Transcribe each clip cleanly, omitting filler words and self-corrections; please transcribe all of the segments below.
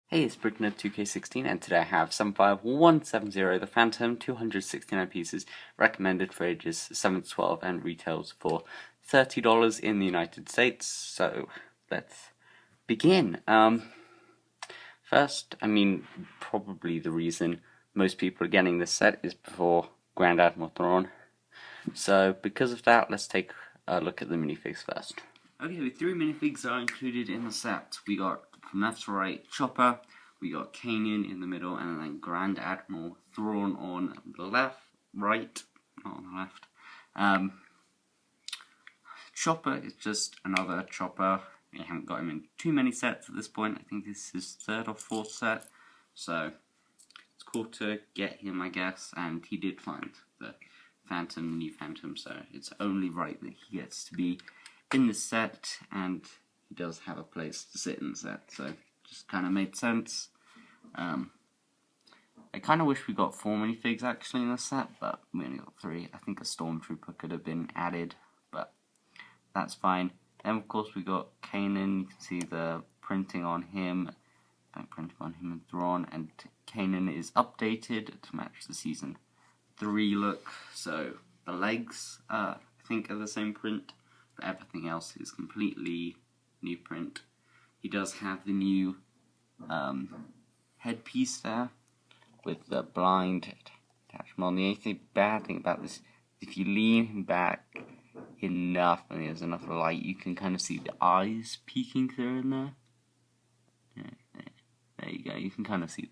Hey, it's Brickner2K16 and today I have 75170 The Phantom, 269 pieces, recommended for ages 7 to 12 and retails for $30 in the United States. So let's begin. First, probably the reason most people are getting this set is before Grand Admiral Thrawn. So because of that, let's take a look at the minifigs first. Okay, the three minifigs are included in the set. We got, from left to right, Chopper, we got Kanan in the middle, and then Grand Admiral Thrawn on the left, right, not on the left. Chopper is just another Chopper. We haven't got him in too many sets at this point. I think this is his third or fourth set, so it's cool to get him, I guess, and he did find the Phantom, the new Phantom, so it's only right that he gets to be in the set, and he does have a place to sit in the set, so just kind of made sense. I kind of wish we got 4 minifigs actually in the set, but we only got 3. I think a Stormtrooper could have been added, but that's fine. Then of course we got Kanan. You can see the printing on him, and Thrawn, and Kanan is updated to match the season 3 look. So the legs, I think, are the same print, but everything else is completely new print. He does have the new headpiece there with the blind attachment on. The only bad thing about this, if you lean him back enough and there's enough light, you can kind of see the eyes peeking through in there. There you go, you can kind of see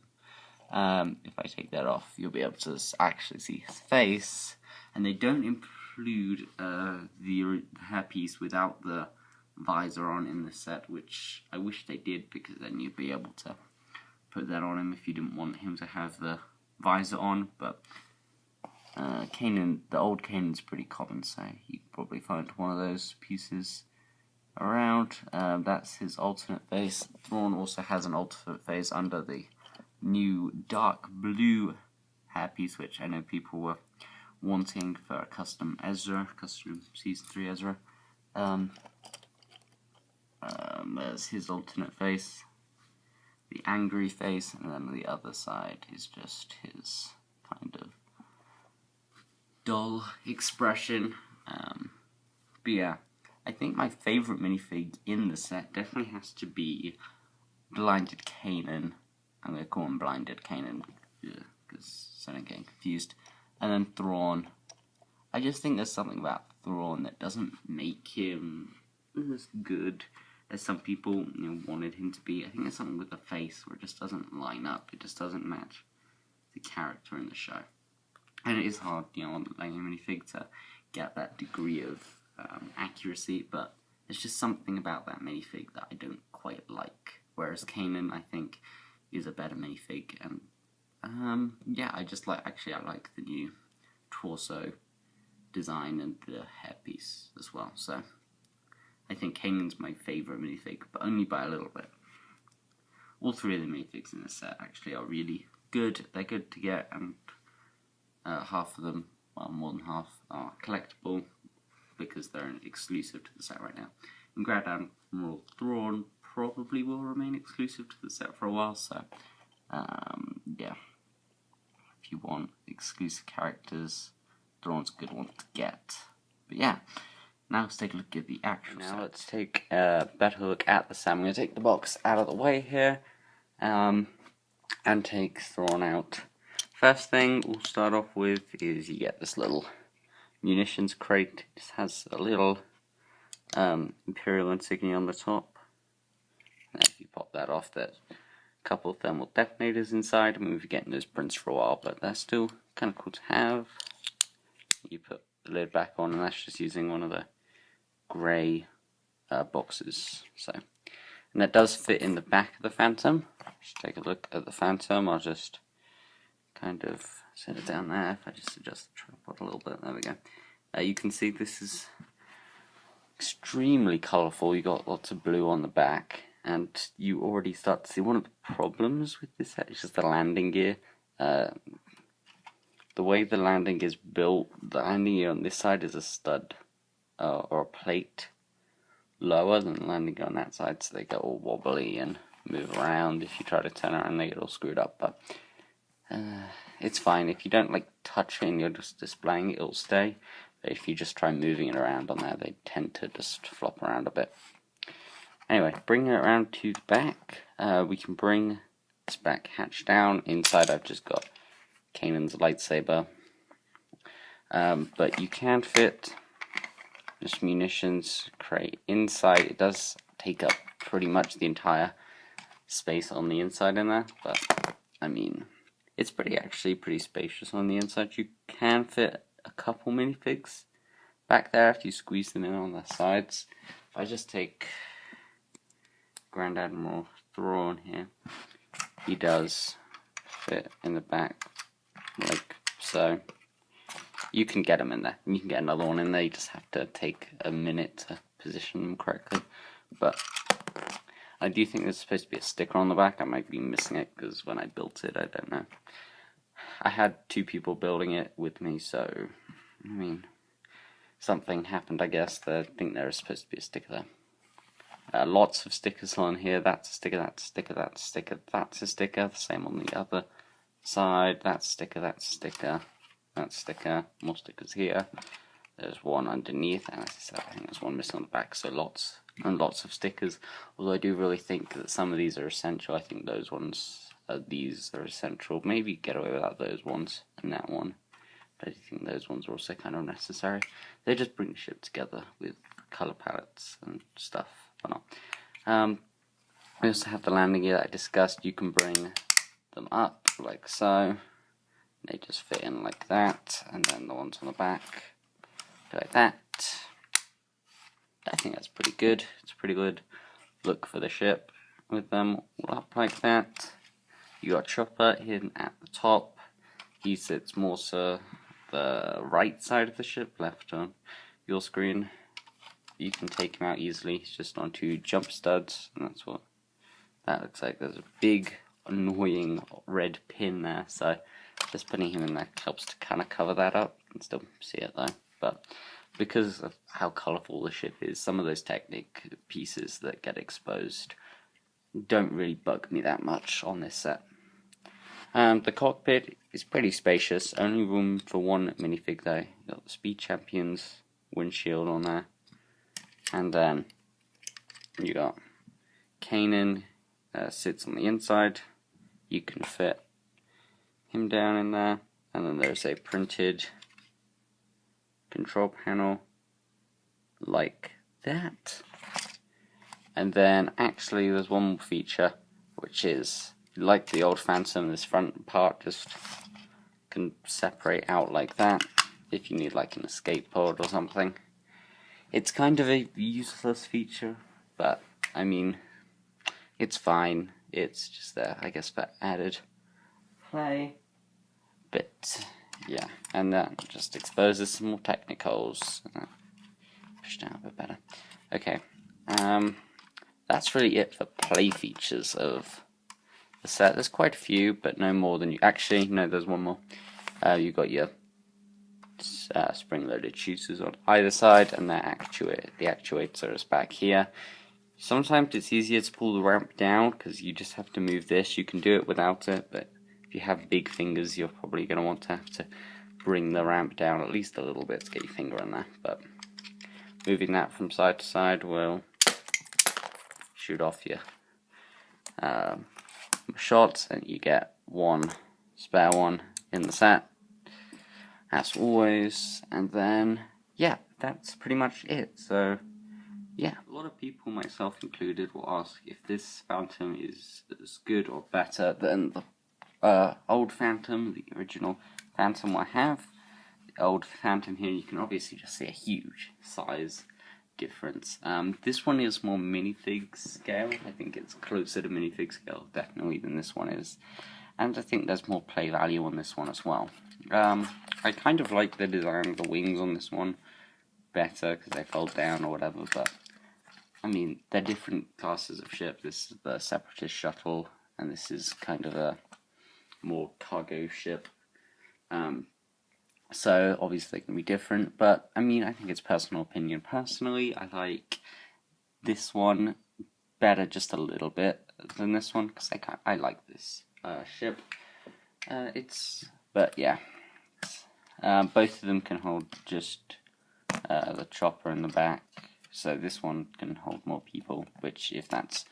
them. If I take that off, you'll be able to actually see his face, and they don't include the hairpiece without the visor on in the set, which I wish they did, because then you'd be able to put that on him if you didn't want him to have the visor on. But Kanan, the old Kanan's pretty common, so you can probably find one of those pieces around. That's his alternate face. Thrawn also has an alternate face under the new dark blue hairpiece, which I know people were wanting for a custom Season 3 Ezra. There's his alternate face, the angry face, and then the other side is just his kind of dull expression. But yeah, I think my favourite minifig in the set definitely has to be Blinded Kanan. I'm going to call him Blinded Kanan, because I'm getting confused. And then Thrawn. I just think there's something about Thrawn that doesn't make him as good as some people wanted him to be. I think there's something with the face where it just doesn't line up. It just doesn't match the character in the show. And it is hard, on like a minifig to get that degree of accuracy, but there's just something about that minifig that I don't quite like. Whereas Kanan, I think, is a better minifig, and yeah, I like the new torso design and the hairpiece as well. So I think Kanan's my favourite minifig, but only by a little bit. All 3 of the minifigs in the set actually are really good. They're good to get, and half of them, well, more than half, are collectible because they're exclusive to the set right now. And Grand Admiral Thrawn probably will remain exclusive to the set for a while, so yeah, if you want exclusive characters, Thrawn's a good one to get. But yeah, now let's take a look at the actual set. Now let's take a better look at the set. I'm going to take the box out of the way here, and take Thrawn out. First thing we'll start off with is you get this little munitions crate. It just has a little Imperial insignia on the top. And if you pop that off, there's a couple of thermal detonators inside. We've been getting those prints for a while, but they're still kind of cool to have. You put the lid back on, and that's just using one of the grey boxes. And that does fit in the back of the Phantom. Just take a look at the Phantom. I'll just kind of set it down there. If I just adjust the tripod a little bit, there we go. You can see this is extremely colourful. You got lots of blue on the back, and you already start to see one of the problems with this set is just the landing gear. The way the landing is built, the landing gear on this side is a stud or a plate lower than the landing gear on that side, so they get all wobbly and move around. If you try to turn around, they get all screwed up, but it's fine. If you don't like touch it and you're just displaying it, it'll stay. But if you just try moving it around on there, they tend to just flop around a bit. Anyway, bring it around to the back. We can bring this back hatch down. Inside I've just got Kanan's lightsaber. But you can fit just munitions crate inside. It does take up pretty much the entire space on the inside in there, but I mean, it's actually pretty spacious on the inside. You can fit a couple minifigs back there if you squeeze them in on the sides. If I just take Grand Admiral Thrawn here, he does fit in the back like so. You can get them in there. You can get another one in there. You just have to take a minute to position them correctly. But I do think there's supposed to be a sticker on the back. I might be missing it because when I built it, I don't know. I had 2 people building it with me, so I mean, something happened, I guess. I think there is supposed to be a sticker there. Lots of stickers on here. That's a sticker, that's a sticker, that's a sticker, that's a sticker. The same on the other side. That's a sticker, that's a sticker, that's a sticker. More stickers here. There's one underneath, and as I said, I think there's one missing on the back. So lots and lots of stickers. Although I do really think that some of these are essential. I think those ones, these are essential. Maybe get away without those ones and that one. But I think those ones are also kind of necessary. They just bring the ship together with color palettes and stuff. We also have the landing gear that I discussed. You can bring them up like so. They just fit in like that, and then the ones on the back go like that. I think that's pretty good. It's a pretty good look for the ship with them all up like that. You got Chopper hidden at the top. He sits more so the right side of the ship, left on your screen. You can take him out easily. He's just on 2 jump studs, and that's what that looks like. There's a big annoying red pin there, so just putting him in there helps to kind of cover that up. You can still see it though, but because of how colourful the ship is, some of those Technic pieces that get exposed don't really bug me that much on this set. The cockpit is pretty spacious, only room for 1 minifig though. You've got the Speed Champions windshield on there, and then you got Kanan sits on the inside. You can fit him down in there, and then there's a printed control panel like that. And then actually there's one more feature, which is like the old Phantom, this front part just can separate out like that if you need like an escape pod or something. It's kind of a useless feature, but I mean, it's fine. It's just there, I guess, for added play. But yeah, and that just exposes some more technicals. Push down a bit better. Okay, that's really it for play features of the set. There's quite a few, but no more than you. Actually, no, there's one more. You've got your spring-loaded shooters on either side, and the actuator is back here. Sometimes it's easier to pull the ramp down because you just have to move this. You can do it without it, but if you have big fingers, you're probably going to want to have to bring the ramp down at least a little bit to get your finger in there. But moving that from side to side will shoot off your shots, and you get 1 spare one in the set, as always. And then, yeah, that's pretty much it. So, yeah, a lot of people, myself included, will ask if this Phantom is as good or better than the old Phantom, the original Phantom I have. The old Phantom here, you can obviously just see a huge size difference. This one is more minifig scale. I think it's closer to minifig scale, definitely, than this one is. And I think there's more play value on this one as well. I kind of like the design of the wings on this one better because they fold down or whatever, but I mean, they're different classes of ship. This is the Separatist shuttle, and this is kind of a more cargo ship. So obviously they can be different, but I mean, I think it's personal opinion. Personally, I like this one better just a little bit than this one because I like this ship. But yeah, both of them can hold just the chopper in the back. So this one can hold more people, which if that's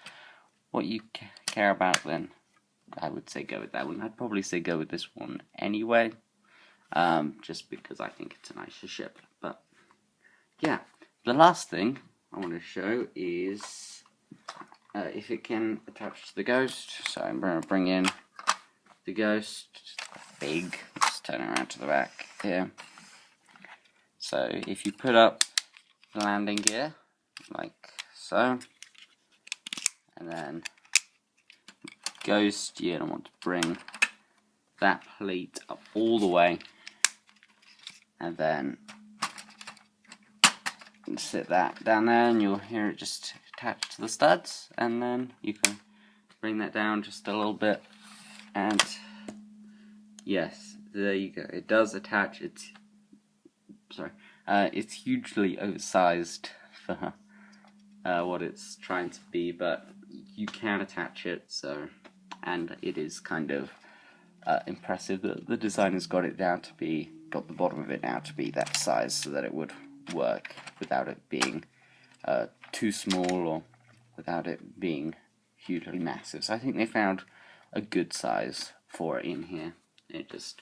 what you care about, then I would say go with that one. I'd probably say go with this one anyway, just because I think it's a nicer ship. But yeah, the last thing I want to show is if it can attach to the Ghost. So I'm going to bring in the Ghost, big, let's turn it around to the back here. So if you put up the landing gear, like so, and then Ghost, you're going to want to bring that plate up all the way, and then sit that down there, and you'll hear it just attach to the studs, and then you can bring that down just a little bit, and yes, there you go. It does attach. It's hugely oversized for what it's trying to be, but you can attach it. So, and it is kind of impressive that the designer's got the bottom of it now to be that size, so that it would work without it being too small or without it being hugely massive. So I think they found a good size for it in here. It just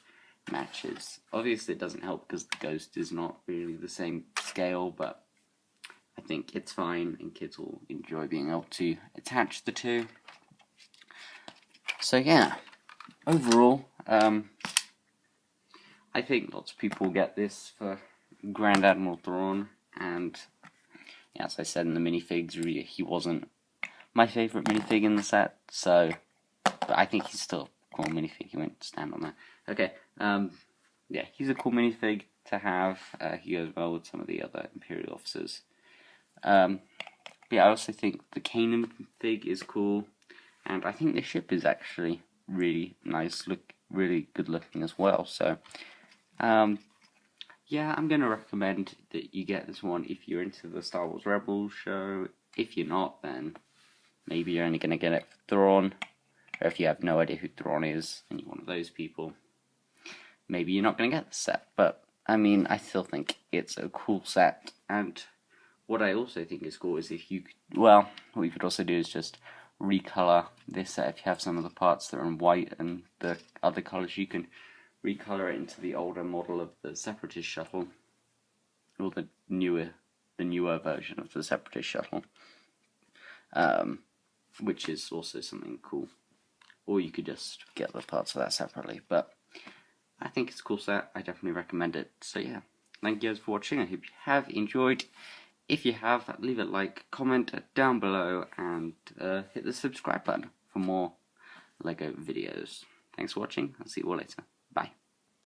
matches. Obviously it doesn't help because the Ghost is not really the same scale, but I think it's fine and kids will enjoy being able to attach the two. So yeah, overall, I think lots of people get this for Grand Admiral Thrawn, and yeah, as I said in the minifigs, he wasn't my favourite minifig in the set, so, but I think he's still a cool minifig. He won't stand on that. Okay, yeah, he's a cool minifig to have. He goes well with some of the other Imperial officers. Yeah, I also think the Kanan fig is cool, and I think the ship is actually really nice, really good looking as well. So, yeah, I'm going to recommend that you get this one if you're into the Star Wars Rebels show. If you're not, then maybe you're only going to get it for Thrawn. Or if you have no idea who Thrawn is and you're one of those people, maybe you're not going to get the set. But, I mean, I still think it's a cool set. And what I also think is cool is if you could, well, what you could also do is just recolor this set. If you have some of the parts that are in white and the other colors, you can recolor it into the older model of the Separatist shuttle, or the newer version of the Separatist shuttle, which is also something cool. Or you could just get the parts of that separately. But I think it's a cool set. I definitely recommend it. So yeah, thank you guys for watching. I hope you have enjoyed. If you have, leave a like, comment down below, and hit the subscribe button for more LEGO videos. Thanks for watching. I'll see you all later.